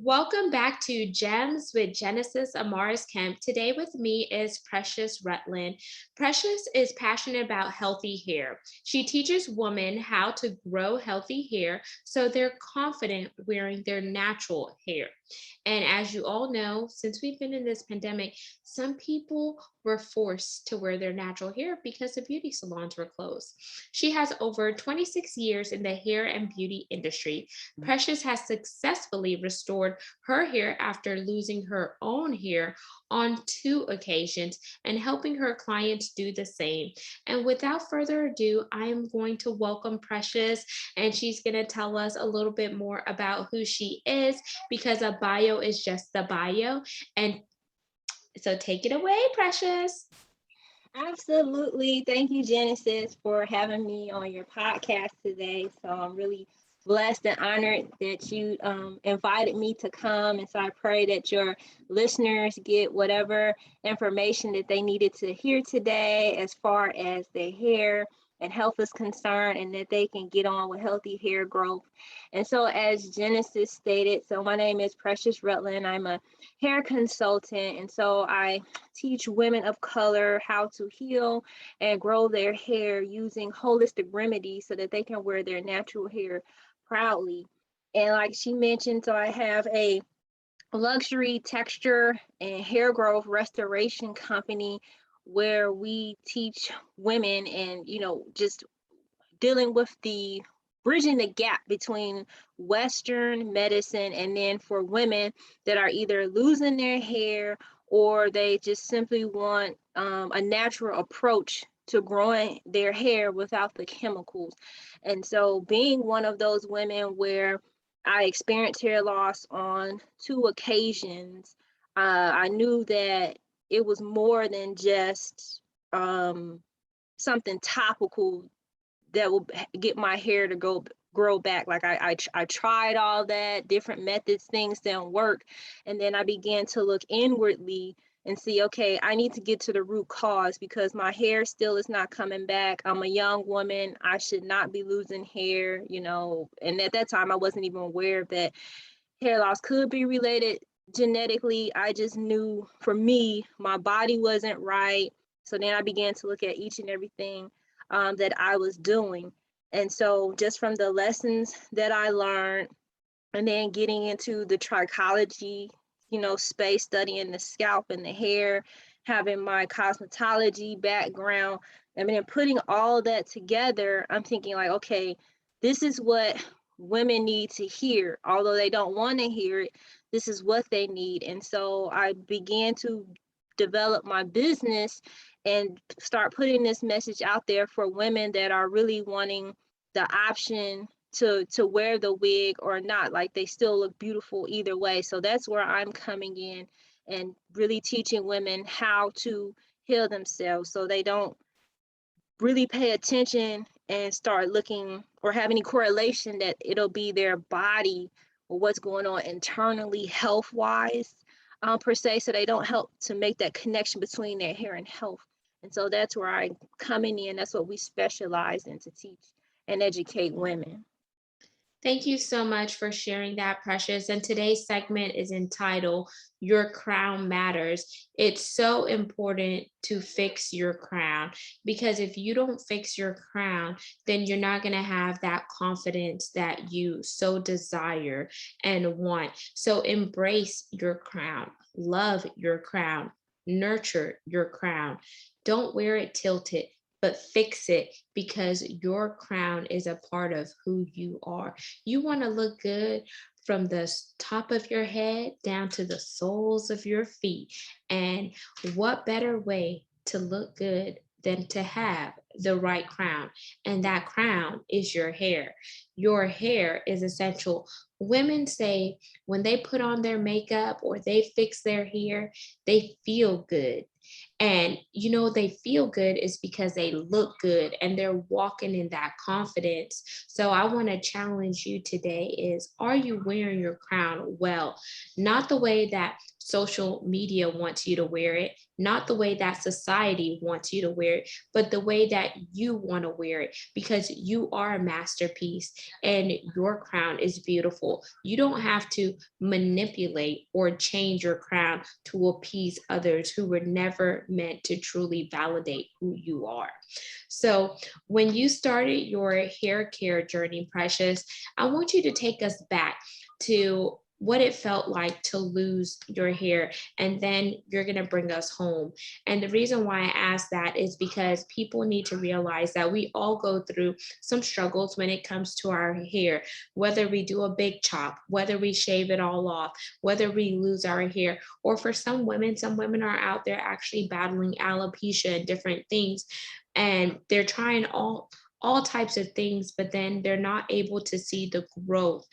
Welcome back to Gems with Genesis Amaris Kemp. Today with me is Precious Rutlin. Precious is passionate about healthy hair. She teaches women how to grow healthy hair so they're confident wearing their natural hair. And as you all know, since we've been in this pandemic, some people were forced to wear their natural hair because the beauty salons were closed. She has over 26 years in the hair and beauty industry. Precious has successfully restored her hair after losing her own hair on 2 occasions and helping her clients do the same. And without further ado, I am going to welcome Precious, and she's going to tell us a little bit more about who she is because a bio is just the bio. And so take it away, Precious. Absolutely. Thank you, Genesis, for having me on your podcast today. So I'm really blessed and honored that you invited me to come. And so I pray that your listeners get whatever information that they needed to hear today as far as their hair and health is concerned, and that they can get on with healthy hair growth. And so, as Genesis stated, so my name is Precious Rutlin. I'm a hair consultant. And so I teach women of color how to heal and grow their hair using holistic remedies so that they can wear their natural hair proudly. And like she mentioned, so I have a luxury texture and hair growth restoration company where we teach women and, just dealing with the bridging the gap between Western medicine and then for women that are either losing their hair or they just simply want a natural approach to growing their hair without the chemicals. And so, being one of those women where I experienced hair loss on 2 occasions, I knew that it was more than just something topical that will get my hair to grow back. Like I tried all that different methods, things didn't work, and then I began to look inwardly and see, okay, I need to get to the root cause because my hair still is not coming back. I'm a young woman. I should not be losing hair, and at that time I wasn't even aware that hair loss could be related genetically. I just knew for me my body wasn't right. So then I began to look at each and everything that I was doing. And so just from the lessons that I learned, and then getting into the trichology, space, studying the scalp and the hair, having my cosmetology background, and then putting all that together, I'm thinking like, okay, this is what women need to hear. Although they don't want to hear it, this is what they need. And so I began to develop my business and start putting this message out there for women that are really wanting the option to wear the wig or not. Like, they still look beautiful either way. So that's where I'm coming in and really teaching women how to heal themselves so they don't really pay attention and start looking or have any correlation that it'll be their body or what's going on internally health wise, per se. So they don't help to make that connection between their hair and health. And so that's where I'm coming in. That's what we specialize in, to teach and educate women. Thank you so much for sharing that, Precious. And today's segment is entitled Your Crown Matters. It's so important to fix your crown because if you don't fix your crown, then you're not going to have that confidence that you so desire and want. So embrace your crown, love your crown, nurture your crown. Don't wear it tilted, but fix it because your crown is a part of who you are. You want to look good from the top of your head down to the soles of your feet. And what better way to look good than to have the right crown? And that crown is your hair. Your hair is essential. Women say when they put on their makeup or they fix their hair, they feel good. And they feel good is because they look good and they're walking in that confidence. So I want to challenge you today is, are you wearing your crown well? Not the way that social media wants you to wear it, not the way that society wants you to wear it, but the way that you want to wear it, because you are a masterpiece and your crown is beautiful. You don't have to manipulate or change your crown to appease others who were never meant to truly validate who you are. So, when you started your hair care journey, Precious, I want you to take us back to what it felt like to lose your hair, and then you're going to bring us home. And the reason why I ask that is because people need to realize that we all go through some struggles when it comes to our hair, whether we do a big chop, whether we shave it all off, whether we lose our hair, or for some women are out there actually battling alopecia and different things, and they're trying all types of things, but then they're not able to see the growth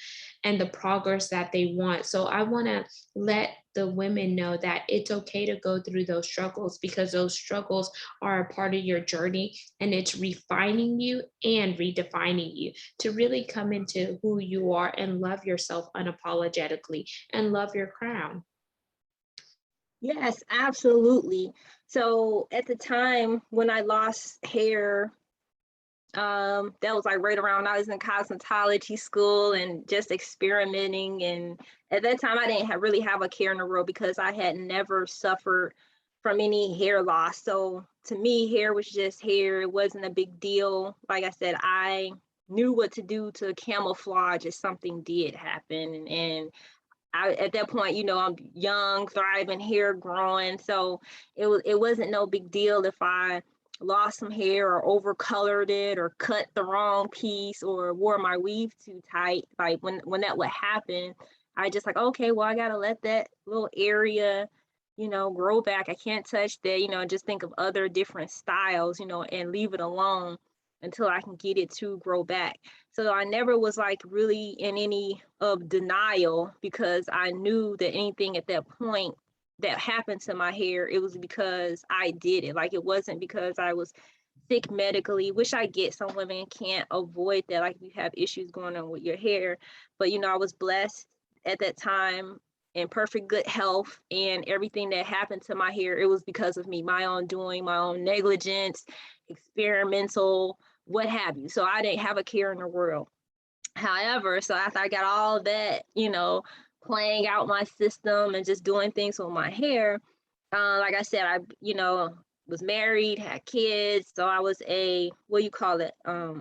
and the progress that they want. So I want to let the women know that it's okay to go through those struggles, because those struggles are a part of your journey, and it's refining you and redefining you to really come into who you are and love yourself unapologetically and love your crown. Yes, absolutely. So at the time when I lost hair, that was like right around I was in cosmetology school and just experimenting. And at that time, I didn't really have a care in the world because I had never suffered from any hair loss. So to me, hair was just hair. It wasn't a big deal. Like I said, I knew what to do to camouflage if something did happen. And at that point, I'm young, thriving, hair growing. So it wasn't no big deal if I lost some hair or overcolored it or cut the wrong piece or wore my weave too tight. Like when that would happen, I just like, okay, well, I gotta let that little area, grow back. I can't touch that, and just think of other different styles, and leave it alone until I can get it to grow back. So I never was like really in any of denial, because I knew that anything at that point that happened to my hair, it was because I did it. Like, it wasn't because I was sick medically, which I get some women can't avoid that, like if you have issues going on with your hair. But I was blessed at that time in perfect good health, and everything that happened to my hair, it was because of me, my own doing, my own negligence, experimental, what have you. So I didn't have a care in the world. However, so after I got all that, playing out my system and just doing things with my hair, like I said, I, was married, had kids. So I was a, what do you call it? Uh,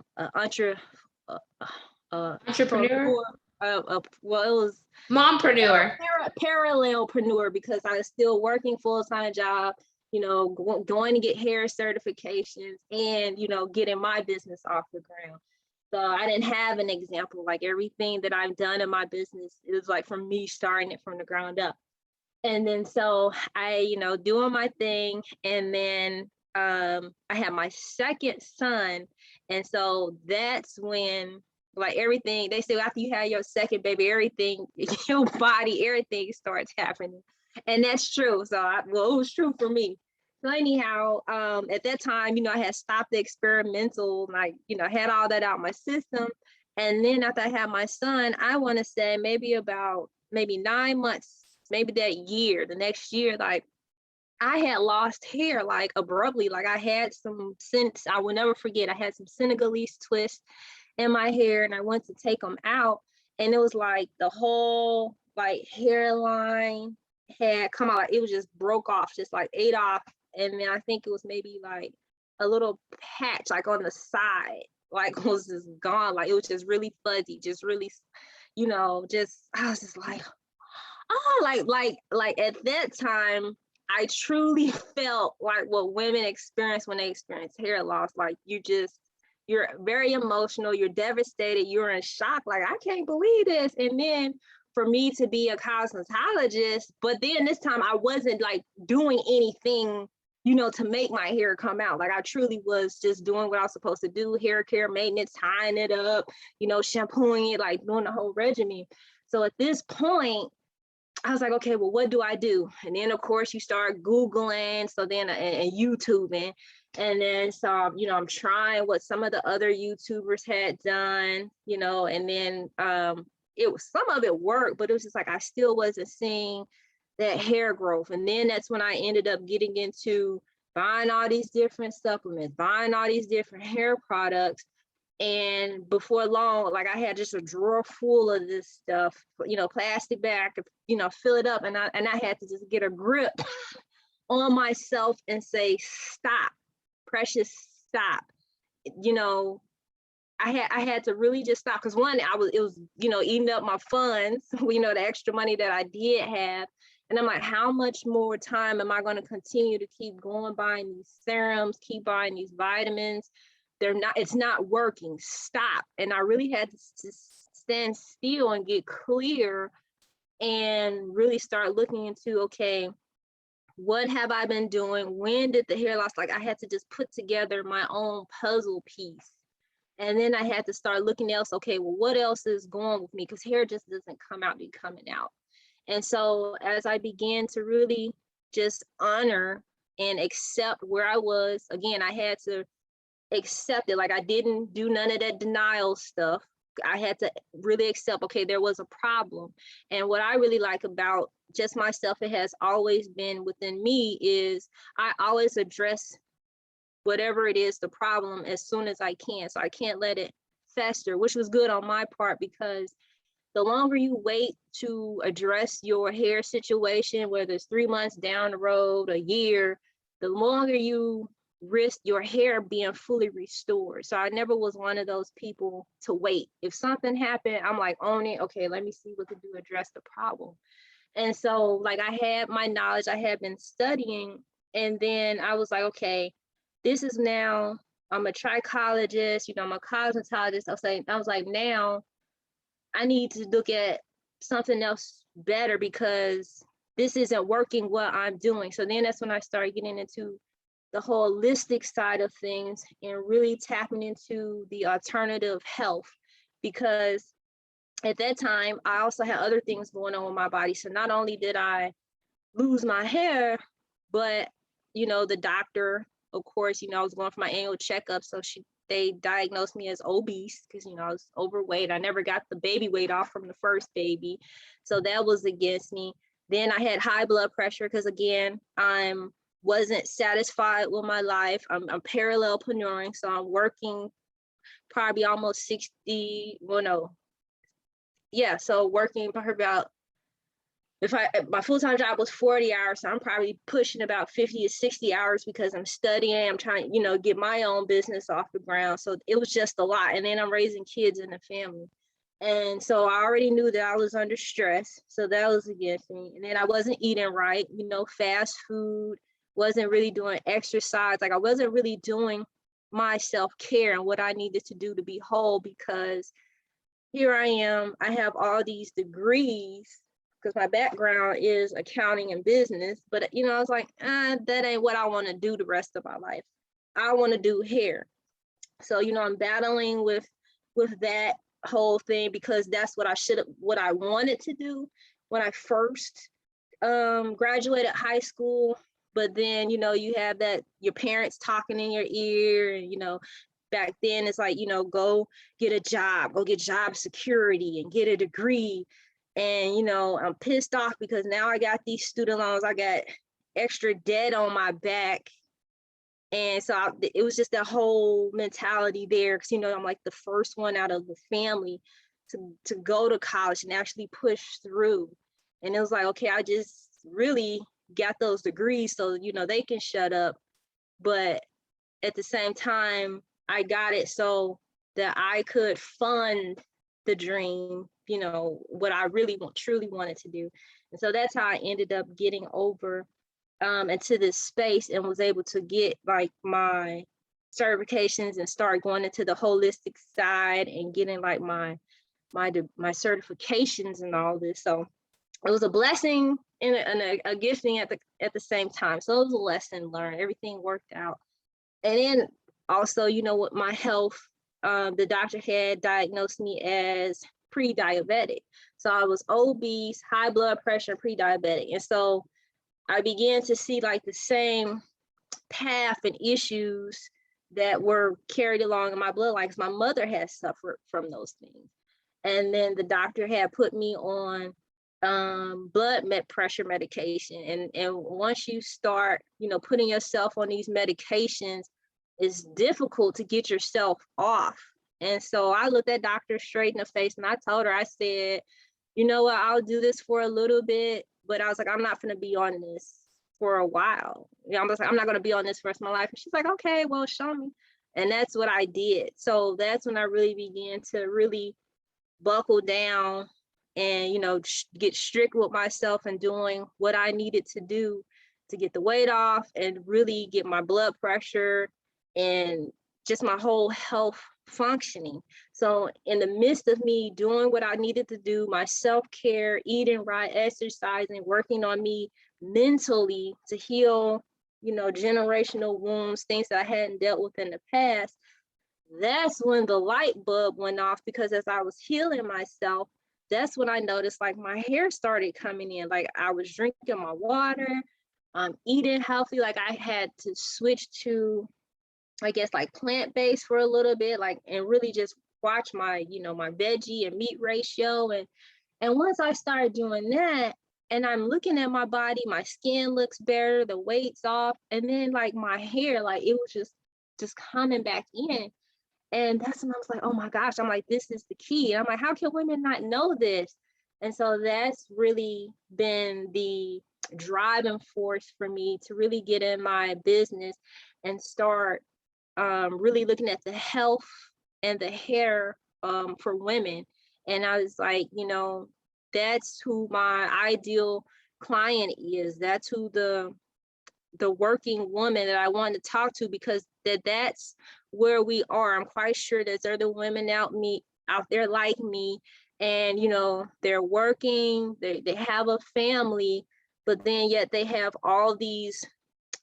Entrepreneur? well, it was Mompreneur. parallelpreneur, because I was still working full-time job, going to get hair certifications and, getting my business off the ground. So I didn't have an example. Like, everything that I've done in my business, it was like from me starting it from the ground up. And then so I, doing my thing. And then I had my second son. And so that's when, like, everything, they say after you have your second baby, everything, your body, everything starts happening. And that's true. So it was true for me. So anyhow, at that time, I had stopped the experimental, like, had all that out my system. And then after I had my son, I want to say maybe 9 months, maybe that year, the next year, like, I had lost hair, like, abruptly. Like, I had I will never forget, I had some Senegalese twists in my hair, and I went to take them out, and it was like the whole, like, hairline had come out, like it was just broke off, just like ate off. And then I think it was maybe like a little patch, like on the side, like was just gone. Like, it was just really fuzzy, just really, just, I was just like, oh, like at that time, I truly felt like what women experience when they experience hair loss. Like, you're very emotional, you're devastated, you're in shock, like, I can't believe this. And then for me to be a cosmetologist, but then this time I wasn't like doing anything, to make my hair come out. Like, I truly was just doing what I was supposed to do, hair care, maintenance, tying it up, shampooing it, like doing the whole regimen. So at this point, I was like, okay, well, what do I do? And then, of course, you start Googling, so then, and YouTubing. And then, so, I'm trying what some of the other YouTubers had done, and then it was, some of it worked, but it was just like, I still wasn't seeing that hair growth. And then that's when I ended up getting into buying all these different supplements, buying all these different hair products. And before long, like I had just a drawer full of this stuff, plastic bag, fill it up. And I had to just get a grip on myself and say, stop, Precious, stop. I had to really just stop, because one, it was eating up my funds, the extra money that I did have. And I'm like, how much more time am I going to continue to keep going buying these serums, keep buying these vitamins? It's not working. Stop. And I really had to stand still and get clear and really start looking into, okay, what have I been doing? When did the hair loss, like I had to just put together my own puzzle piece. And then I had to start looking else, okay, well, what else is going with me? Because hair just doesn't come out, be coming out. And so as I began to really just honor and accept where I was, again, I had to accept it. Like I didn't do none of that denial stuff. I had to really accept, okay, there was a problem. And what I really like about just myself, it has always been within me, is I always address whatever it is, the problem, as soon as I can. So I can't let it fester, which was good on my part, because the longer you wait to address your hair situation, whether it's 3 months down the road, a year, the longer you risk your hair being fully restored. So I never was one of those people to wait. If something happened, I'm like, own it. Okay, let me see what to do, address the problem. And so like I had my knowledge, I had been studying, and then I was like, okay, this is now, I'm a trichologist, I'm a cosmetologist. I was like, now I need to look at something else better, because this isn't working what I'm doing. So then that's when I started getting into the holistic side of things and really tapping into the alternative health, because at that time I also had other things going on with my body. So not only did I lose my hair, but the doctor, of course, I was going for my annual checkup, so they diagnosed me as obese, because I was overweight. I never got the baby weight off from the first baby, so that was against me. Then I had high blood pressure, because again, I wasn't satisfied with my life. I'm parallelpreneuring, so I'm working probably almost 60. Well, no, yeah, so working probably about, my full-time job was 40 hours, so I'm probably pushing about 50 to 60 hours, because I'm studying, I'm trying, get my own business off the ground. So it was just a lot. And then I'm raising kids in the family. And so I already knew that I was under stress. So that was against me. And then I wasn't eating right, fast food, wasn't really doing exercise. Like I wasn't really doing my self-care and what I needed to do to be whole, because here I am, I have all these degrees, because my background is accounting and business, but I was like, that ain't what I want to do the rest of my life. I want to do hair. So, I'm battling with that whole thing, because that's what I wanted to do when I first graduated high school. But then, you have that, your parents talking in your ear, and, back then it's like, go get a job, go get job security and get a degree. And, I'm pissed off, because now I got these student loans, I got extra debt on my back. And so it was just that whole mentality there, because, I'm like the first one out of the family to go to college and actually push through. And it was like, okay, I just really got those degrees so, they can shut up. But at the same time, I got it so that I could fund the dream, what I really truly wanted to do. And so that's how I ended up getting over into this space, and was able to get like my certifications and start going into the holistic side and getting like my certifications and all this. So it was a blessing and a gifting at the same time. So it was a lesson learned. Everything worked out. And then also, with my health, the doctor had diagnosed me as pre-diabetic. So I was obese, high blood pressure, pre-diabetic. And so I began to see like the same path and issues that were carried along in my bloodline, because my mother had suffered from those things. And then the doctor had put me on pressure medication. And once you start, putting yourself on these medications, it's difficult to get yourself off. And so I looked that doctor straight in the face and I told her, I said, you know what, I'll do this for a little bit, but I was like, I'm not going to be on this for a while. I'm just like, I'm not going to be on this for the rest of my life. And she's like, okay, well, show me. And that's what I did. So that's when I really began to really buckle down and, get strict with myself and doing what I needed to do to get the weight off and really get my blood pressure and just my whole health functioning. So in the midst of me doing what I needed to do, my self-care, eating right, exercising, working on me mentally to heal, generational wounds, things that I hadn't dealt with in the past, that's when the light bulb went off, because as I was healing myself, that's when I noticed like my hair started coming in. Like I was drinking my water, eating healthy. Like I had to switch to, I guess, like plant-based for a little bit, like, and really just watch my, my veggie and meat ratio. And once I started doing that, and I'm looking at my body, my skin looks better, the weight's off, and then like my hair, like it was just coming back in. And that's when I was like, oh my gosh, I'm like, this is the key. And I'm like, how can women not know this? And so that's really been the driving force for me to really get in my business and start really looking at the health and the hair for women. And I was like, that's who my ideal client is. That's who the working woman that I want to talk to, because that's where we are. I'm quite sure there's other women out there like me, and they're working, they have a family, but then yet they have all these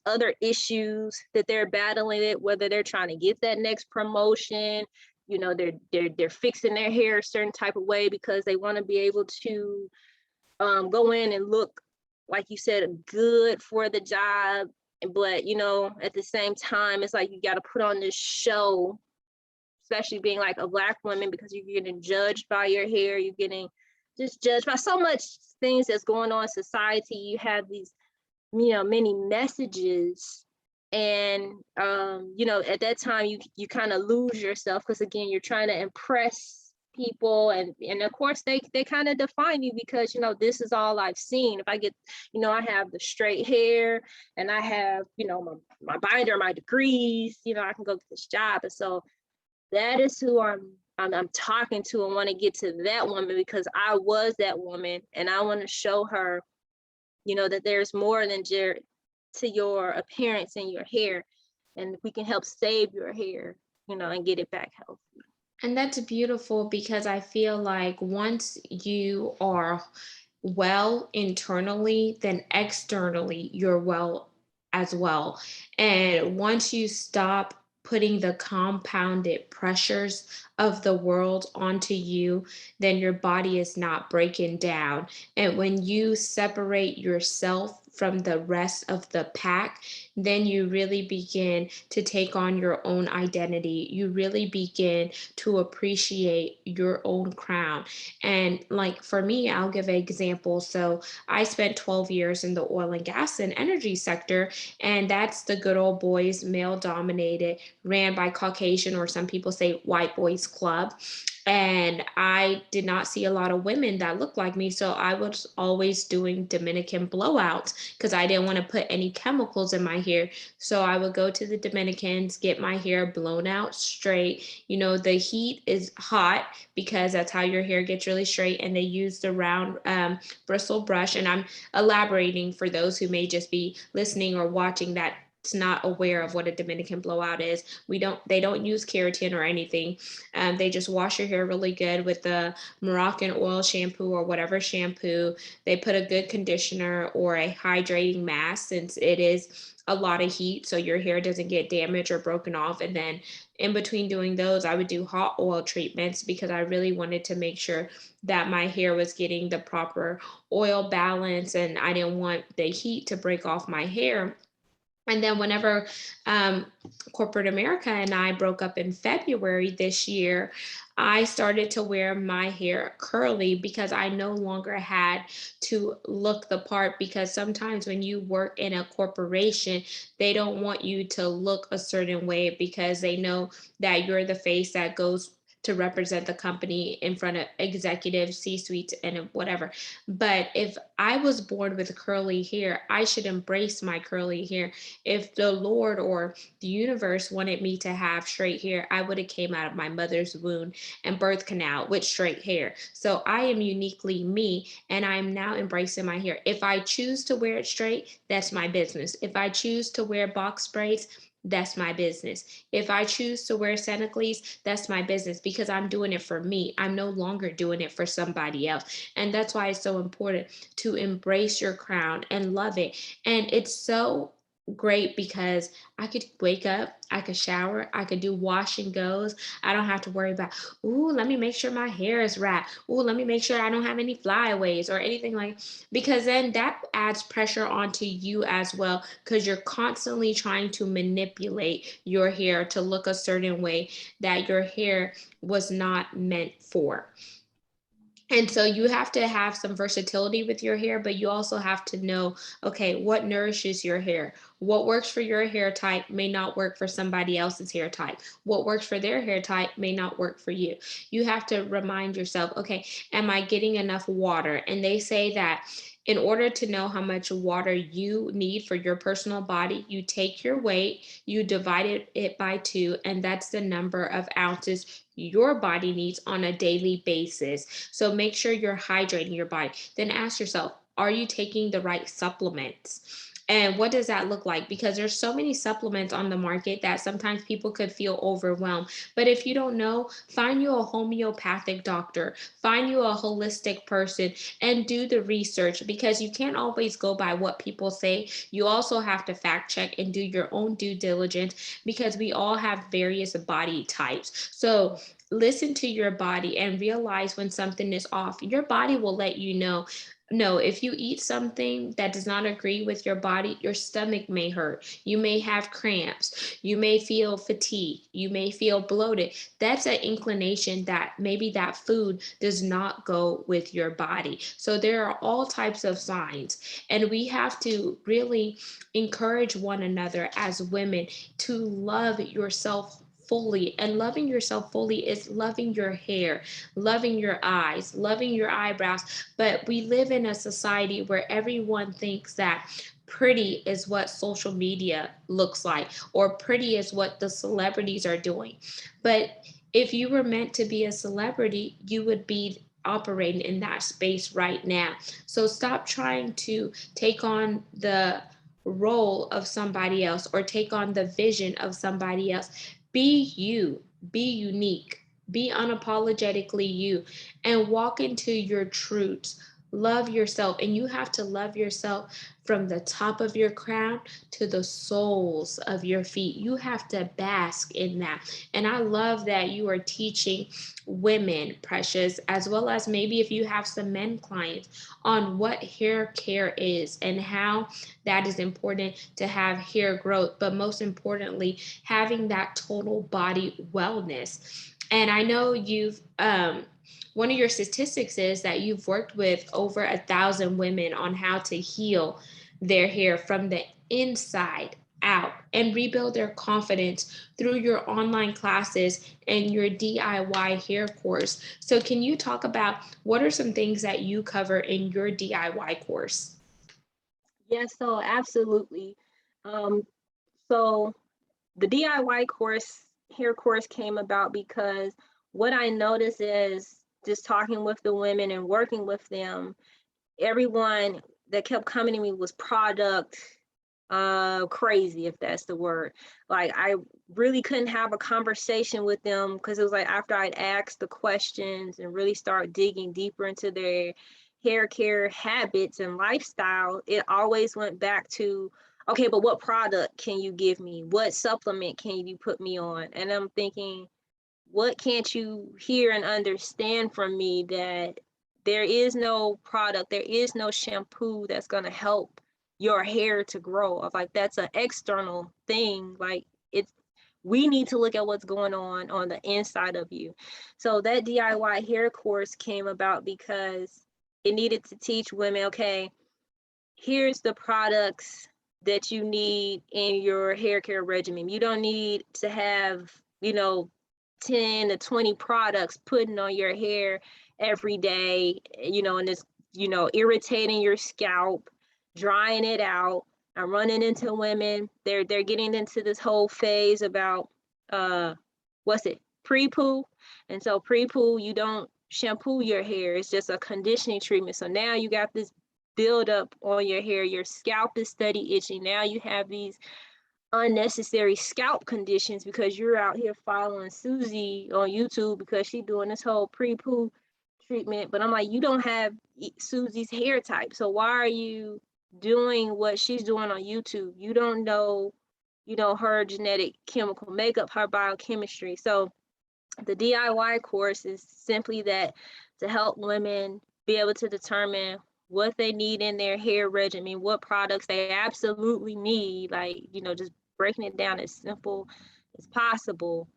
other issues that they're battling it, whether they're trying to get that next promotion, they're fixing their hair a certain type of way because they want to be able to go in and look, like you said, good for the job. But at the same time, it's like you got to put on this show, especially being like a Black woman, because you're getting judged by your hair, you're getting just judged by so much things that's going on in society. You have these many messages, and at that time you kind of lose yourself, because again, you're trying to impress people, and of course they kind of define you, because this is all I've seen. If I get, I have the straight hair, and I have my binder, my degrees, I can go get this job. And so that is who I'm talking to, and want to get to that woman, because I was that woman, and I want to show her that there's more than just to your appearance and your hair, and we can help save your hair, and get it back healthy. And that's beautiful, because I feel like once you are well internally, then externally you're well as well. And once you stop putting the compounded pressures of the world onto you, then your body is not breaking down. And when you separate yourself from the rest of the pack, then you really begin to take on your own identity. You really begin to appreciate your own crown. And like for me, I'll give an example. So I spent 12 years in the oil and gas and energy sector, and that's the good old boys, male dominated, ran by Caucasian, or some people say white boys club. And I did not see a lot of women that looked like me. So I was always doing Dominican blowouts because I didn't want to put any chemicals in my hair. So I would go to the Dominicans, get my hair blown out straight. The heat is hot because that's how your hair gets really straight. And they use the round bristle brush. And I'm elaborating for those who may just be listening or watching that's not aware of what a Dominican blowout is. They don't use keratin or anything. They just wash your hair really good with the Moroccan oil shampoo or whatever shampoo. They put a good conditioner or a hydrating mask, since it is a lot of heat, so your hair doesn't get damaged or broken off. And then in between doing those, I would do hot oil treatments, because I really wanted to make sure that my hair was getting the proper oil balance, and I didn't want the heat to break off my hair. And then whenever corporate America and I broke up in February this year, I started to wear my hair curly because I no longer had to look the part. Because sometimes when you work in a corporation, they don't want you to look a certain way because they know that you're the face that goes to represent the company in front of executives, C suites, and whatever. But if I was born with curly hair, I should embrace my curly hair. If the Lord or the universe wanted me to have straight hair, I would have came out of my mother's womb and birth canal with straight hair. So I am uniquely me, and I'm now embracing my hair. If I choose to wear it straight, that's my business. If I choose to wear box braids, that's my business. If I choose to wear Santa Claus, that's my business, because I'm doing it for me. I'm no longer doing it for somebody else. And that's why it's so important to embrace your crown and love it. And it's so great because I could wake up, I could shower, I could do wash and goes. I don't have to worry about, ooh, let me make sure my hair is right. Ooh, let me make sure I don't have any flyaways or anything like, because then that adds pressure onto you as well, because you're constantly trying to manipulate your hair to look a certain way that your hair was not meant for. And so you have to have some versatility with your hair, but you also have to know, okay, what nourishes your hair? What works for your hair type may not work for somebody else's hair type. What works for their hair type may not work for you. You have to remind yourself, okay, am I getting enough water? And they say that in order to know how much water you need for your personal body, you take your weight, you divide it by two, and that's the number of ounces your body needs on a daily basis. So make sure you're hydrating your body. Then ask yourself, are you taking the right supplements? And what does that look like? Because there's so many supplements on the market that sometimes people could feel overwhelmed. But if you don't know, find you a homeopathic doctor, find you a holistic person, and do the research, because you can't always go by what people say. You also have to fact check and do your own due diligence, because we all have various body types. So listen to your body and realize when something is off. Your body will let you know. No, if you eat something that does not agree with your body, your stomach may hurt. You may have cramps. You may feel fatigue. You may feel bloated. That's an inclination that maybe that food does not go with your body. So there are all types of signs, and we have to really encourage one another as women to love yourself fully. And loving yourself fully is loving your hair, loving your eyes, loving your eyebrows. But we live in a society where everyone thinks that pretty is what social media looks like, or pretty is what the celebrities are doing. But if you were meant to be a celebrity, you would be operating in that space right now. So stop trying to take on the role of somebody else or take on the vision of somebody else. Be you, be unique, be unapologetically you, and walk into your truths. Love yourself, and you have to love yourself from the top of your crown to the soles of your feet. You have to bask in that. And I love that you are teaching women, Precious, as well as maybe if you have some men clients, on what hair care is and how that is important to have hair growth, but most importantly, having that total body wellness. And I know you've one of your statistics is that you've worked with over 1,000 women on how to heal their hair from the inside out and rebuild their confidence through your online classes and your DIY hair course. So can you talk about what are some things that you cover in your DIY course? Yes, so absolutely. Um, so the DIY course, hair course came about because what I noticed is just talking with the women and working with them, everyone that kept coming to me was product crazy, if that's the word. Like I really couldn't have a conversation with them because it was like after I'd asked the questions and really start digging deeper into their hair care habits and lifestyle, it always went back to, okay, but what product can you give me? What supplement can you put me on? And I'm thinking, what can't you hear and understand from me, that there is no product, there is no shampoo that's going to help your hair to grow. I was like, that's an external thing. Like, we need to look at what's going on the inside of you. So that DIY hair course came about because it needed to teach women, okay, here's the products that you need in your hair care regimen. You don't need to have, 10 to 20 products putting on your hair every day, and it's, irritating your scalp, drying it out. I'm running into women, they're getting into this whole phase about pre-poo. And so pre-poo, you don't shampoo your hair, it's just a conditioning treatment. So now you got this build up on your hair, your scalp is steady itching. Now you have these unnecessary scalp conditions because you're out here following Susie on YouTube because she's doing this whole pre-poo treatment. But I'm like, you don't have Susie's hair type, so why are you doing what she's doing on YouTube? You don't know, her genetic chemical makeup, her biochemistry. So the DIY course is simply that, to help women be able to determine what they need in their hair regimen, what products they absolutely need, like, just breaking it down as simple as possible,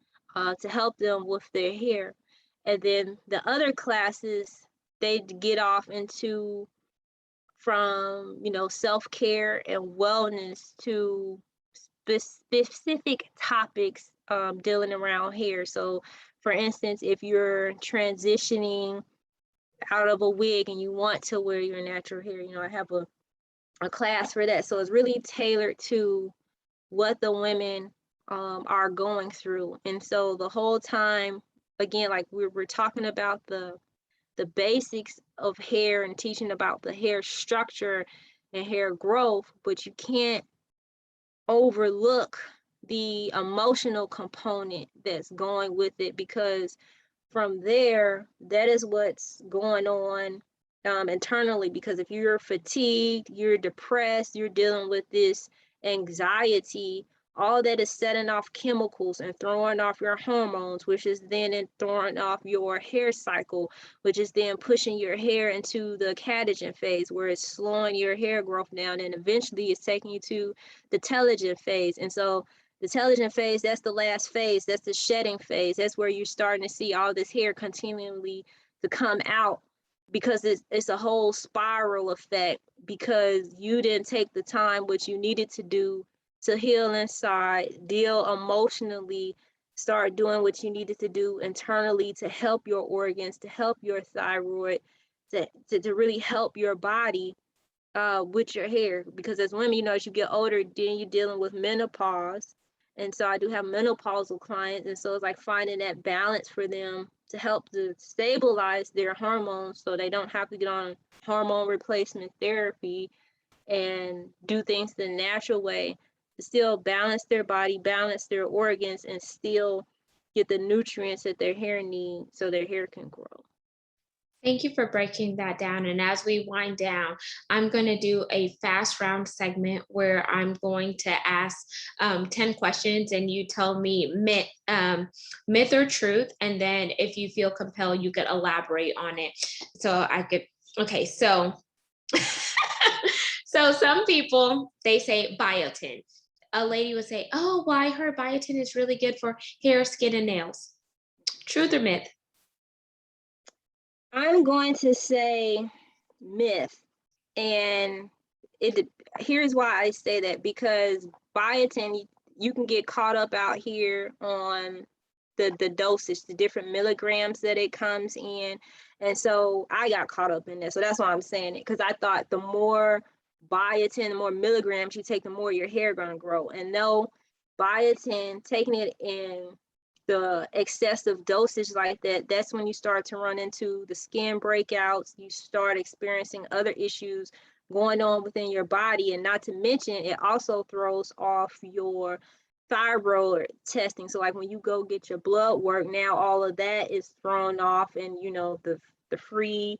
to help them with their hair. And then the other classes, they get off into from, self-care and wellness to specific topics dealing around hair. So for instance, if you're transitioning out of a wig and you want to wear your natural hair, I have a class for that. So it's really tailored to what the women are going through. And so the whole time, again, like we're talking about the basics of hair and teaching about the hair structure and hair growth, but you can't overlook the emotional component that's going with it, because from there, that is what's going on internally. Because if you're fatigued, you're depressed, you're dealing with this anxiety, all that is setting off chemicals and throwing off your hormones, which is then throwing off your hair cycle, which is then pushing your hair into the catagen phase, where it's slowing your hair growth down, and eventually it's taking you to the telogen phase. And so the telogen phase, that's the last phase, that's the shedding phase. That's where you're starting to see all this hair continually to come out, because it's a whole spiral effect, because you didn't take the time which you needed to do to heal inside, deal emotionally, start doing what you needed to do internally to help your organs, to help your thyroid, to really help your body with your hair. Because as women, as you get older, then you're dealing with menopause. And so I do have menopausal clients. And so it's like finding that balance for them to help to stabilize their hormones so they don't have to get on hormone replacement therapy and do things the natural way, to still balance their body, balance their organs, and still get the nutrients that their hair needs so their hair can grow. Thank you for breaking that down. And as we wind down, I'm going to do a fast round segment where I'm going to ask 10 questions, and you tell me myth or truth. And then if you feel compelled, you could elaborate on it. Okay, so so some people, they say biotin. A lady would say, oh, well, I heard biotin is really good for hair, skin, and nails. Truth or myth? I'm going to say myth. And here's why I say that, because biotin, you can get caught up out here on the dosage, the different milligrams that it comes in. And so I got caught up in that. So that's why I'm saying it, because I thought the more biotin, the more milligrams you take, the more your hair going to grow. And no, biotin, taking it in the excessive dosage like that, that's when you start to run into the skin breakouts. You start experiencing other issues going on within your body. And not to mention, it also throws off your thyroid testing. So like when you go get your blood work, now all of that is thrown off, and the free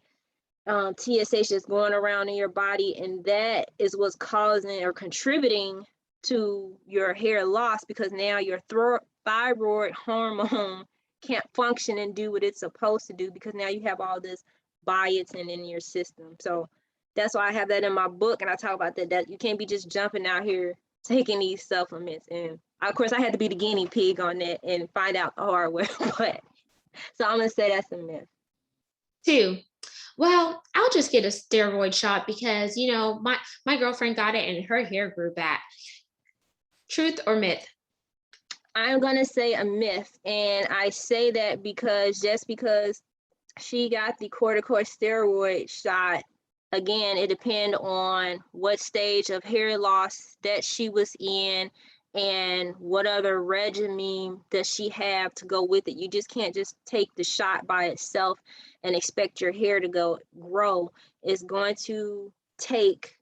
TSH is going around in your body, and that is what's causing or contributing to your hair loss, because now your thyroid hormone can't function and do what it's supposed to do, because now you have all this biotin in your system. So that's why I have that in my book, and I talk about that you can't be just jumping out here taking these supplements. And of course, I had to be the guinea pig on that and find out the hard way. But so I'm gonna say that's a myth. 2, well, I'll just get a steroid shot because, my girlfriend got it and her hair grew back. Truth or myth? I'm gonna say a myth, and I say that because just because she got the corticosteroid shot, again, it depends on what stage of hair loss that she was in and what other regimen does she have to go with it. You just can't just take the shot by itself and expect your hair to grow. It's going to take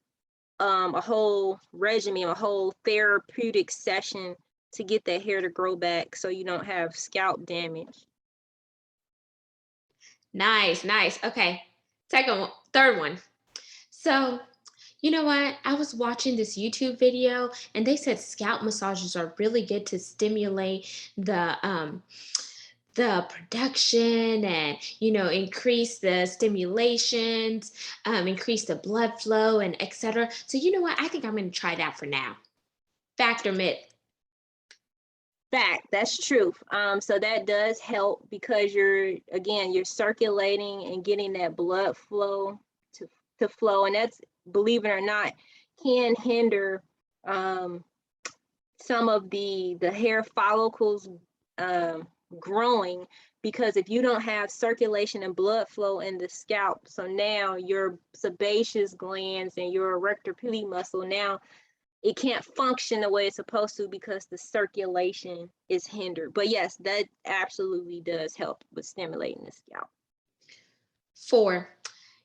a whole regimen, a whole therapeutic session to get that hair to grow back so you don't have scalp damage. Nice, nice. Okay. Third one. So, you know what? I was watching this YouTube video and they said scalp massages are really good to stimulate the production and increase the stimulations, increase the blood flow and etc. So you know what? I think I'm going to try that for now. Fact or myth? Fact, that's true. So that does help because you're circulating and getting that blood flow to flow, and that's, believe it or not, can hinder some of the hair follicles growing, because if you don't have circulation and blood flow in the scalp, so now your sebaceous glands and your erector pili muscle, now it can't function the way it's supposed to because the circulation is hindered. But yes, that absolutely does help with stimulating the scalp. 4,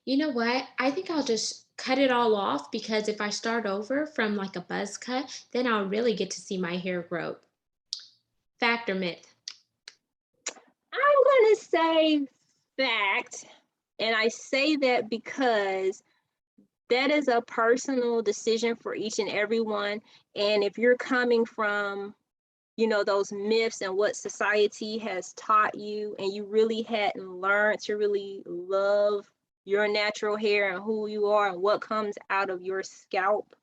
you know what? I think I'll just cut it all off because if I start over from like a buzz cut, then I'll really get to see my hair grow. Fact or myth? I'm going to say fact. And I say that because that is a personal decision for each and everyone. And if you're coming from, those myths and what society has taught you, and you really hadn't learned to really love your natural hair and who you are and what comes out of your scalp,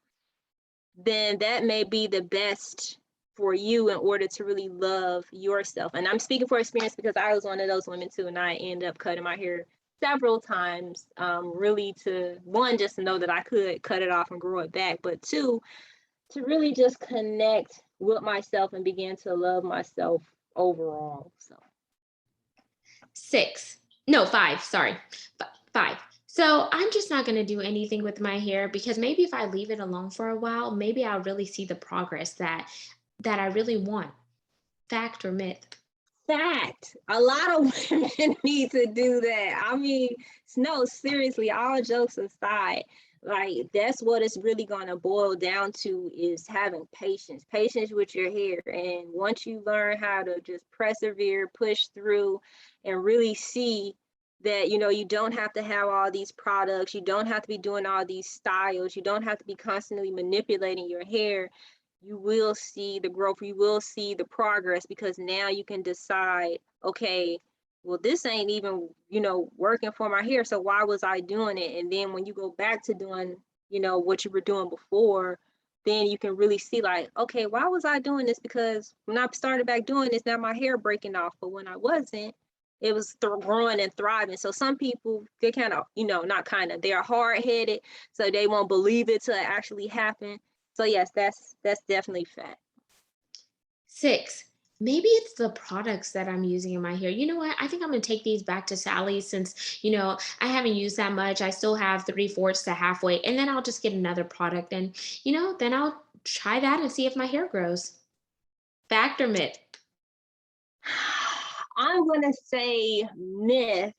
then that may be the best for you in order to really love yourself. And I'm speaking for experience because I was one of those women too, and I ended up cutting my hair several times, really to, one, just to know that I could cut it off and grow it back, but two, to really just connect with myself and begin to love myself overall. So 5, sorry. 5. So I'm just not going to do anything with my hair because maybe if I leave it alone for a while, maybe I'll really see the progress that I really want. Fact or myth? Fact. A lot of women need to do that. I mean, no, seriously, all jokes aside, like that's what it's really going to boil down to, is having patience with your hair. And once you learn how to just persevere, push through, and really see that, you don't have to have all these products, you don't have to be doing all these styles, you don't have to be constantly manipulating your hair, you will see the growth, you will see the progress, because now you can decide, okay, well, this ain't even, working for my hair, so why was I doing it? And then when you go back to doing, what you were doing before, then you can really see like, okay, why was I doing this? Because when I started back doing this, now my hair breaking off, but when I wasn't, it was growing and thriving. So some people, they kind of, they're hard-headed, so they won't believe it till it actually happened. So yes, that's definitely fact. 6, maybe it's the products that I'm using in my hair. You know what? I think I'm going to take these back to Sally's since, I haven't used that much. I still have 3/4 to halfway, and then I'll just get another product and, then I'll try that and see if my hair grows. Fact or myth? I'm going to say myth,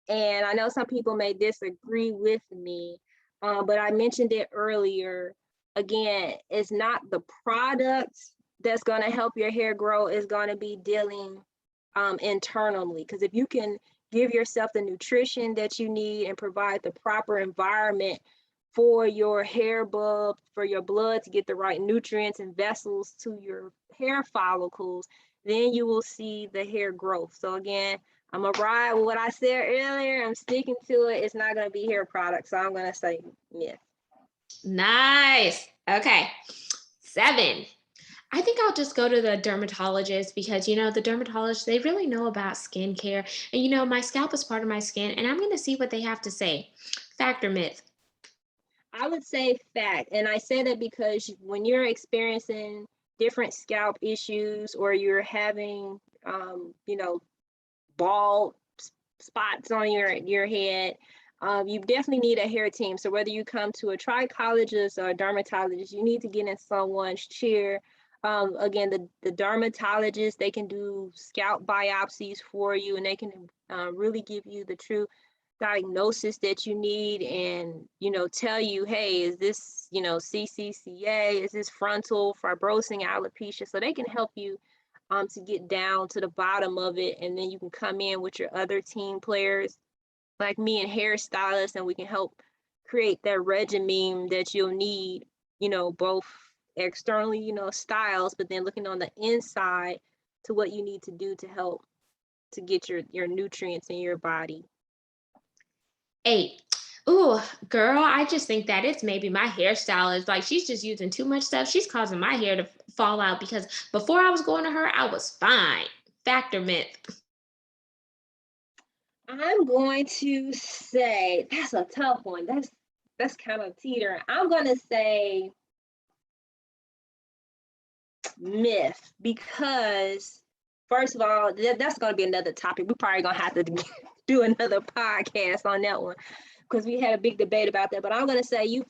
and I know some people may disagree with me, but I mentioned it earlier. Again, it's not the product that's going to help your hair grow, it's going to be dealing internally. Because if you can give yourself the nutrition that you need and provide the proper environment for your hair bulb, for your blood to get the right nutrients and vessels to your hair follicles, then you will see the hair growth. So again, I'm gonna ride with what I said earlier. I'm sticking to it. It's not gonna be hair product, so I'm gonna say myth. Nice. Okay. 7. I think I'll just go to the dermatologist because, the dermatologists, they really know about skincare. And, my scalp is part of my skin, and I'm going to see what they have to say. Fact or myth? I would say fact, and I say that because when you're experiencing different scalp issues or you're having, bald spots on your head, you definitely need a hair team. So whether you come to a trichologist or a dermatologist, you need to get in someone's chair. Again, the dermatologist, they can do scalp biopsies for you, and they can really give you the true diagnosis that you need, and tell you, hey, is this CCCA, is this frontal fibrosing alopecia, so they can help you to get down to the bottom of it, and then you can come in with your other team players like me and hairstylists, and we can help create that regimen that you'll need, both externally, styles, but then looking on the inside to what you need to do to help to get your nutrients in your body. 8. Ooh, girl, I just think that it's maybe my hairstylist. Like, she's just using too much stuff. She's causing my hair to fall out because before I was going to her, I was fine. Fact or myth? I'm going to say that's a tough one. That's kind of teetering. I'm going to say myth because first of all, that's going to be another topic. We're probably going to have to do another podcast on that one because we had a big debate about that. But I'm going to say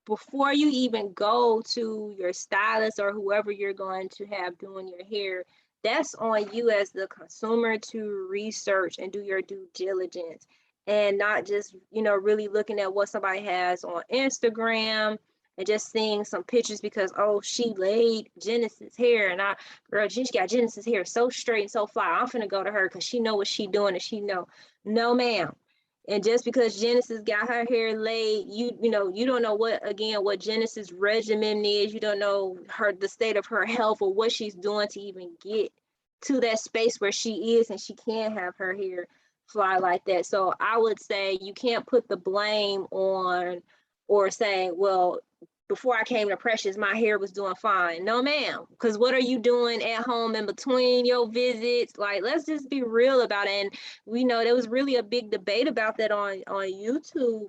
before you even go to your stylist or whoever you're going to have doing your hair, that's on you as the consumer to research and do your due diligence, and not just really looking at what somebody has on Instagram and just seeing some pictures because, oh, she laid Genesis hair, and she got Genesis hair so straight and so fly, I'm finna go to her because she know what she doing, and she know. No, ma'am. And just because Genesis got her hair laid, you don't know what Genesis regimen is. You don't know the state of her health or what she's doing to even get to that space where she is, and she can't have her hair fly like that. So I would say you can't put the blame on or say, well, before I came to Precious, my hair was doing fine. No, ma'am. Because what are you doing at home in between your visits? Like, let's just be real about it. And we know there was really a big debate about that on YouTube.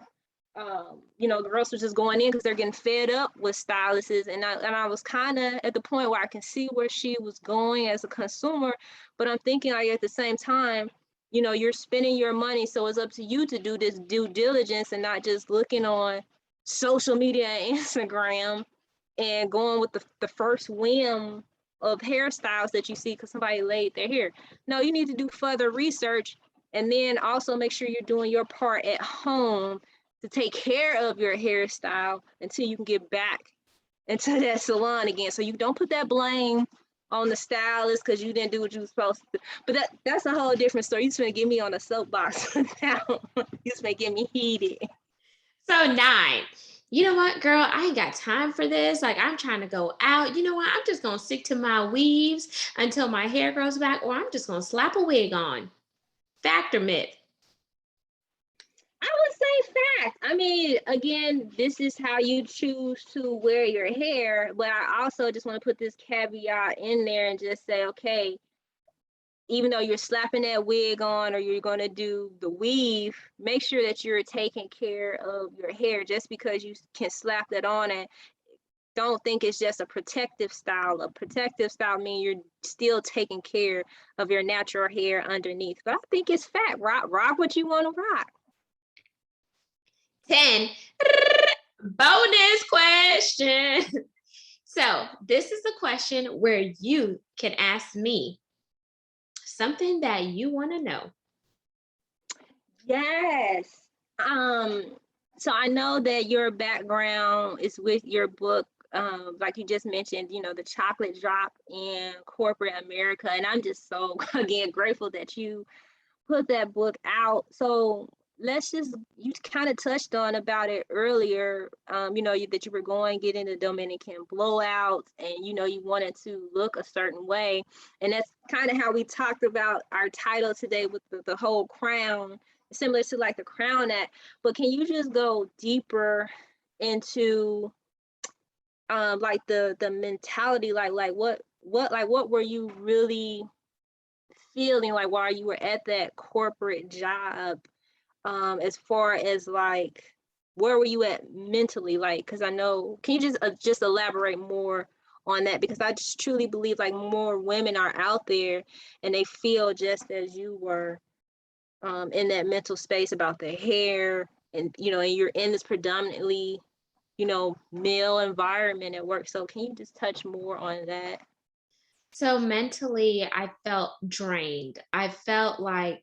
Girls were just going in because they're getting fed up with stylists. And I was kind of at the point where I can see where she was going as a consumer. But I'm thinking, like, at the same time, you're spending your money. So it's up to you to do this due diligence and not just looking on social media and Instagram and going with the first whim of hairstyles that you see because somebody laid their hair. No, you need to do further research, and then also make sure you're doing your part at home to take care of your hairstyle until you can get back into that salon again. So you don't put that blame on the stylist because you didn't do what you were supposed to. But that's a whole different story. You just gonna get me on a soapbox now. You just gonna get me heated. So 9. You know what, girl? I ain't got time for this. Like, I'm trying to go out. You know what? I'm just going to stick to my weaves until my hair grows back, or I'm just going to slap a wig on. Fact or myth? I would say fact. I mean, again, this is how you choose to wear your hair. But I also just want to put this caveat in there and just say, okay, even though you're slapping that wig on or you're going to do the weave, make sure that you're taking care of your hair. Just because you can slap that on, and don't think it's just a protective style. A protective style means you're still taking care of your natural hair underneath. But I think it's fact. Rock what you want to rock. 10. Bonus question. So this is a question where you can ask me something that you want to know. Yes. So I know that your background is with your book, like you just mentioned, the chocolate drop in corporate America. And I'm just so, again, grateful that you put that book out. So you kind of touched on about it earlier, that you were going get into Dominican blowouts and, you wanted to look a certain way. And that's kind of how we talked about our title today with the whole crown, similar to like the Crown Act. But can you just go deeper into like the mentality, like what were you really feeling like while you were at that corporate job, as far as like where were you at mentally, like, because I know, can you just elaborate more on that, because I just truly believe like more women are out there and they feel just as you were, in that mental space about the hair, and and you're in this predominantly male environment at work. So can you just touch more on that? So mentally, I felt drained. I felt like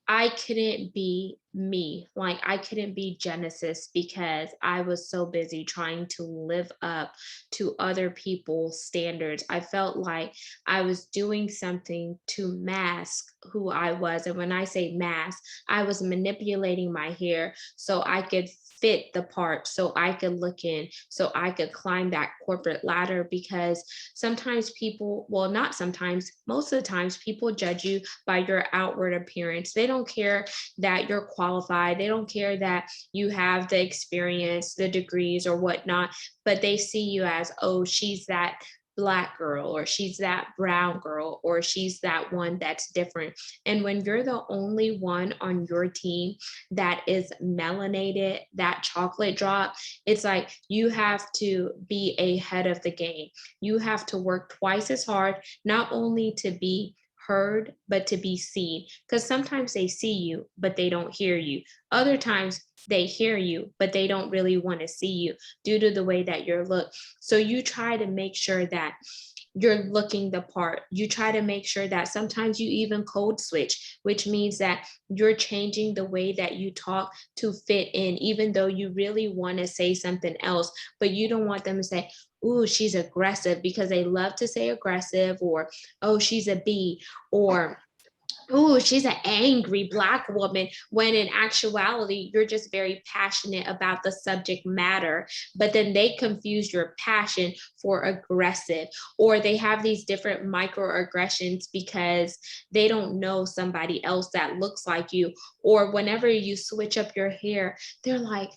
I couldn't be me. Like I couldn't be Genesis because I was so busy trying to live up to other people's standards. I felt like I was doing something to mask who I was. And when I say mask, I was manipulating my hair so I could fit the part, so I could look in, so I could climb that corporate ladder. Because sometimes people, well, not sometimes, most of the times, people judge you by your outward appearance. They don't care that you're qualified. They don't care that you have the experience, the degrees, or whatnot, but they see you as, oh, she's that Black girl, or she's that brown girl, or she's that one that's different. And when you're the only one on your team that is melanated, that chocolate drop, it's like you have to be ahead of the game. You have to work twice as hard, not only to be heard, but to be seen. Because sometimes they see you, but they don't hear you. Other times they hear you, but they don't really want to see you due to the way that you're looked. So you try to make sure that you're looking the part. You try to make sure that sometimes you even code switch, which means that you're changing the way that you talk to fit in, even though you really want to say something else, but you don't want them to say, ooh, she's aggressive, because they love to say aggressive, or, oh, she's a B, or, oh, she's an angry Black woman, when in actuality, you're just very passionate about the subject matter. But then they confuse your passion for aggressive, or they have these different microaggressions because they don't know somebody else that looks like you. Or whenever you switch up your hair, they're like,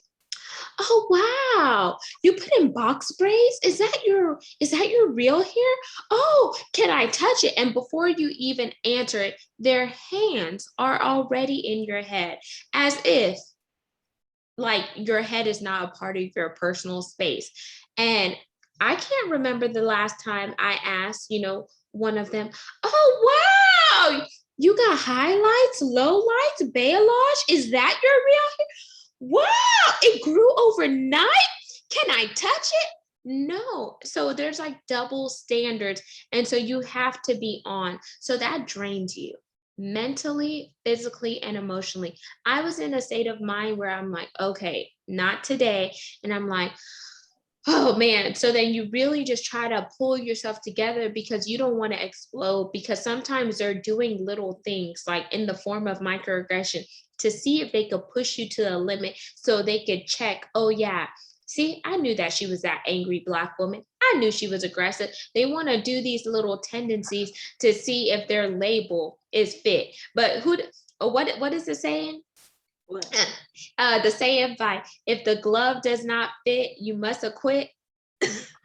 oh wow, you put in box braids? Is that your real hair? Oh, can I touch it? And before you even answer it, their hands are already in your head, as if like your head is not a part of your personal space. And I can't remember the last time I asked, one of them, oh wow, you got highlights, lowlights, balayage? Is that your real? Wow, it grew overnight. Can I touch it? No. So there's like double standards. And so you have to be on. So that drains you mentally, physically, and emotionally. I was in a state of mind where I'm like, okay, not today. And I'm like, oh man. So then you really just try to pull yourself together because you don't want to explode, because sometimes they're doing little things like in the form of microaggression to see if they could push you to the limit so they could check, oh yeah, see, I knew that she was that angry Black woman. I knew she was aggressive. They want to do these little tendencies to see if their label is fit. But what is the saying? What? The saying by, if the glove does not fit, you must acquit.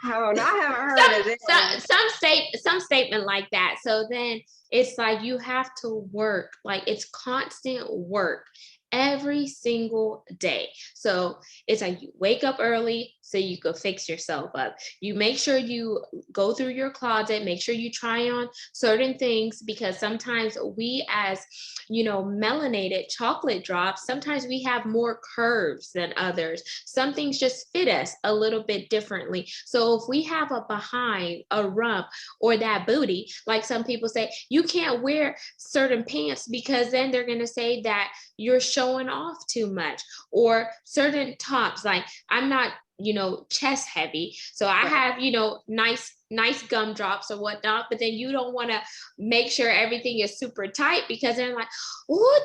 Oh, no, I haven't heard of that one. Some statement like that. So then it's like you have to work, like it's constant work every single day. So it's like you wake up early so you could fix yourself up. You make sure you go through your closet, make sure you try on certain things, because sometimes we, as melanated chocolate drops, sometimes we have more curves than others. Some things just fit us a little bit differently. So if we have a behind, a rump, or that booty, like some people say, you can't wear certain pants because then they're going to say that you're showing off too much. Or certain tops, like I'm not chest heavy, so I have nice gumdrops or whatnot, but then you don't want to make sure everything is super tight, because they're like, what,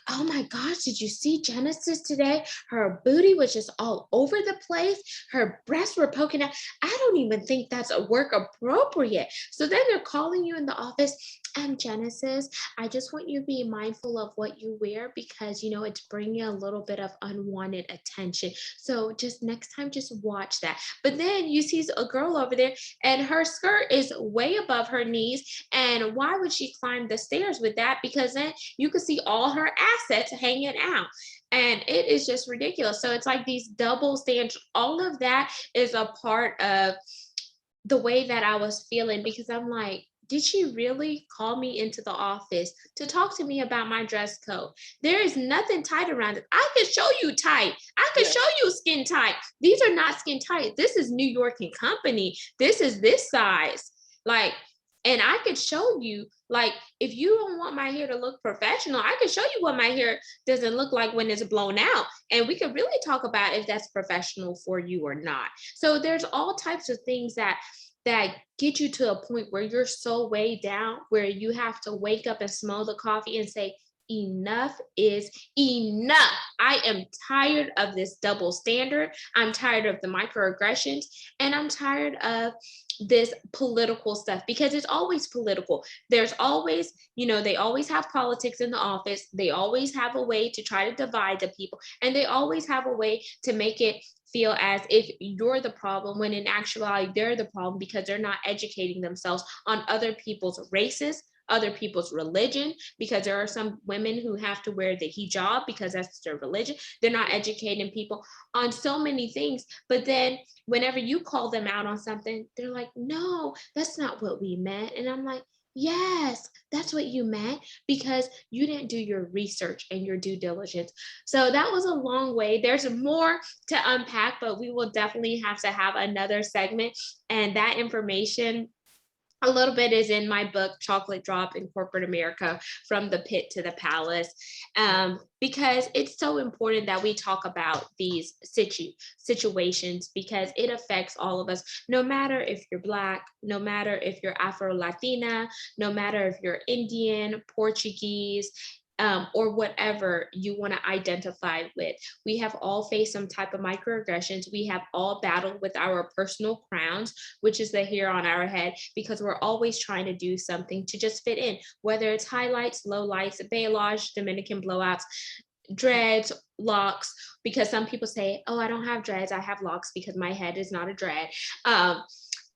oh my gosh, did you see Genesis today? Her booty was just all over the place. Her breasts were poking out. I don't even think that's a work appropriate. So then they're calling you in the office. Genesis, I just want you to be mindful of what you wear because, it's bringing a little bit of unwanted attention. So just next time, just watch that. But then you see a girl over there and her skirt is way above her knees. And why would she climb the stairs with that? Because then you could see all her assets hanging out. And it is just ridiculous. So it's like these double standards. All of that is a part of the way that I was feeling because I'm like, did she really call me into the office to talk to me about my dress code? There is nothing tight around it. I could show you tight. I could Yeah. show you skin tight. These are not skin tight. This is New York and Company. This is this size. Like, and I could show you, like, if you don't want my hair to look professional, I could show you what my hair doesn't look like when it's blown out. And we could really talk about if that's professional for you or not. So there's all types of things that get you to a point where you're so weighed down where you have to wake up and smell the coffee and say, enough is enough. I am tired of this double standard. I'm tired of the microaggressions, and I'm tired of this political stuff because it's always political. There's always, they always have politics in the office. They always have a way to try to divide the people, and they always have a way to make it feel as if you're the problem when in actuality they're the problem because they're not educating themselves on other people's races, other people's religion, because there are some women who have to wear the hijab because that's their religion. They're not educating people on so many things. But then whenever you call them out on something, they're like, no, that's not what we meant. And I'm like, yes, that's what you meant because you didn't do your research and your due diligence. So that was a long way. There's more to unpack, but we will definitely have to have another segment. And that information, a little bit, is in my book, Chocolate Drop in Corporate America, From the Pit to the Palace, because it's so important that we talk about these situations because it affects all of us, no matter if you're Black, no matter if you're Afro-Latina, no matter if you're Indian, Portuguese, or whatever you want to identify with. We have all faced some type of microaggressions. We have all battled with our personal crowns, which is the hair on our head, because we're always trying to do something to just fit in, whether it's highlights, lowlights, balayage, Dominican blowouts, dreads, locks, because some people say, oh, I don't have dreads, I have locks because my head is not a dread,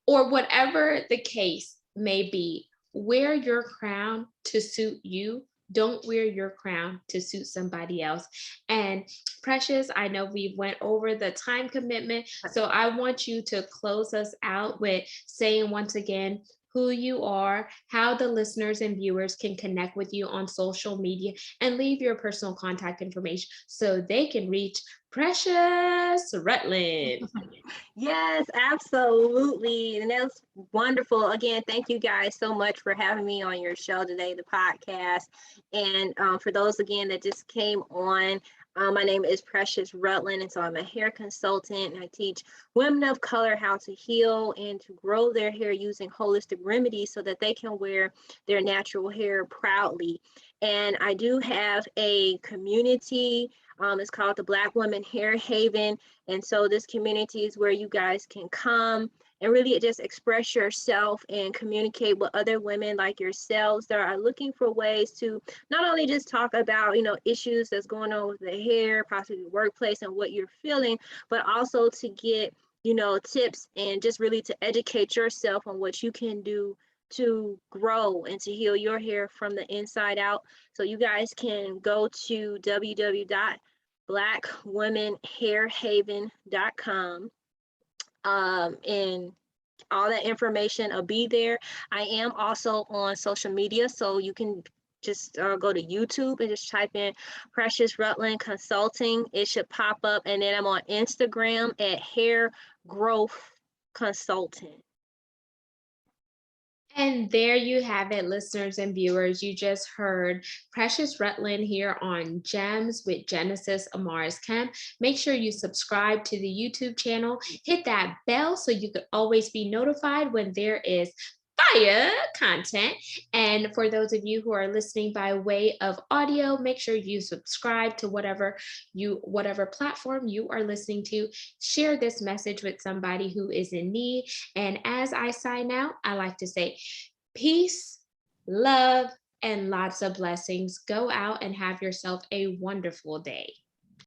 or whatever the case may be. Wear your crown to suit you. Don't wear your crown to suit somebody else. And Precious, I know we went over the time commitment, so I want you to close us out with saying once again who you are, how the listeners and viewers can connect with you on social media, and leave your personal contact information so they can reach Precious Rutlin. Yes, absolutely. And that's wonderful. Again, thank you guys so much for having me on your show today, the podcast. And for those, again, that just came on, my name is Precious Rutlin, and so I'm a hair consultant, and I teach women of color how to heal and to grow their hair using holistic remedies so that they can wear their natural hair proudly. And I do have a community. It's called the Black Women Hair Haven. And so this community is where you guys can come and really just express yourself and communicate with other women like yourselves that are looking for ways to not only just talk about, issues that's going on with the hair, possibly the workplace and what you're feeling, but also to get, tips and just really to educate yourself on what you can do to grow and to heal your hair from the inside out. So you guys can go to www.blackwomenhairhaven.com, and all that information will be there. I am also on social media, so you can just go to YouTube and just type in Precious Rutlin Consulting. It should pop up. And then I'm on Instagram at Hair Growth Consultant. And there you have it, listeners and viewers. You just heard Precious Rutlin here on Gems with Genesis Amaris Kemp. Make sure you subscribe to the YouTube channel. Hit that bell so you could always be notified when there is fire content. And for those of you who are listening by way of audio, make sure you subscribe to whatever platform you are listening to. Share this message with somebody who is in need. And as I sign out, I like to say peace, love, and lots of blessings. Go out and have yourself a wonderful day.